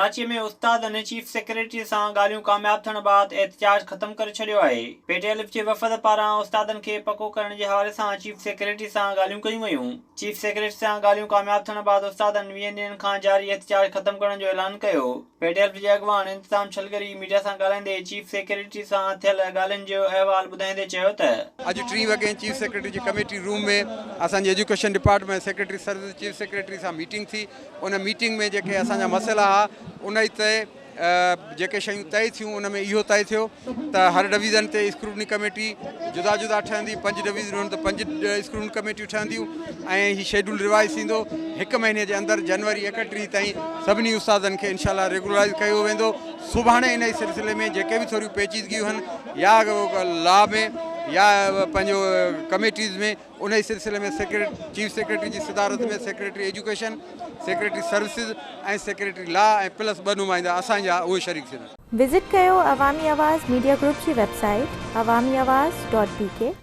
कराची में उस्ताद ने chief secretary सां ॻाल्हियूं कामयाब थियण बाद एहतजाज ख़त्म करे छॾियो आहे। PTLF जे वफ़द पारां उस्तादनि खे पको करण जे हवाले सां चीफ सेक्रेटरी सां ॻाल्हियूं कयूं वयूं। चीफ सेक्रेटरी सां ॻाल्हियूं कामयाब थियण बाद उस्तादनि 20 ॾींहनि खां जारी एहतजाज ख़त्म करण जो ऐलान कयो। PTLF जे अॻवान इंतज़ाम छलगरी मीडिया सां ॻाल्हाईंदे चीफ सेक्रेटरी सां थियल ॻाल्हियुनि जो अहवाल ॿुधाईंदे चयो त अॼु 3 वॻे चीफ सेक्रेटरी जी कमेटी रूम में असांजे education department secretary service chief secretary सां मीटिंग थी। उन मीटिंग में जेके असांजा मसइला हुआ उन ई ते जेके शयूं तय थियूं उन में इहो तय थियो त हर डिवीज़न ते स्क्रूटनी कमेटी जुदा जुदा ठहंदी। 5 डिवीज़न आहिनि त 5 स्क्रूटनी कमेटियूं ठहंदियूं ऐं हीउ शेड्यूल रिवाइज़ थींदो। 1 महीने जे अंदरि जनवरी 31 ताईं सभिनी उस्तादनि खे इनशाला रेगुलराइज़ कयो वेंदो। सुभाणे इन सिलसिले में जेके बि थोरियूं पेचीदगियूं आहिनि या लॉ में या पंहिंजो कमेटीज़ में उन ई सिलसिले में चीफ सेक्रेटरी जी सदारत में सेक्रेटरी एजुकेशन सेक्रेटरी सर्विसिस ऐं सेक्रेटरी लॉ ऐं प्लस 2 नुमाइंदा असांजा उहे शरीक थींदा। विज़िट कयो अवामी आवाज़ मीडिया ग्रुप जी वेबसाइट awamiawaz.pk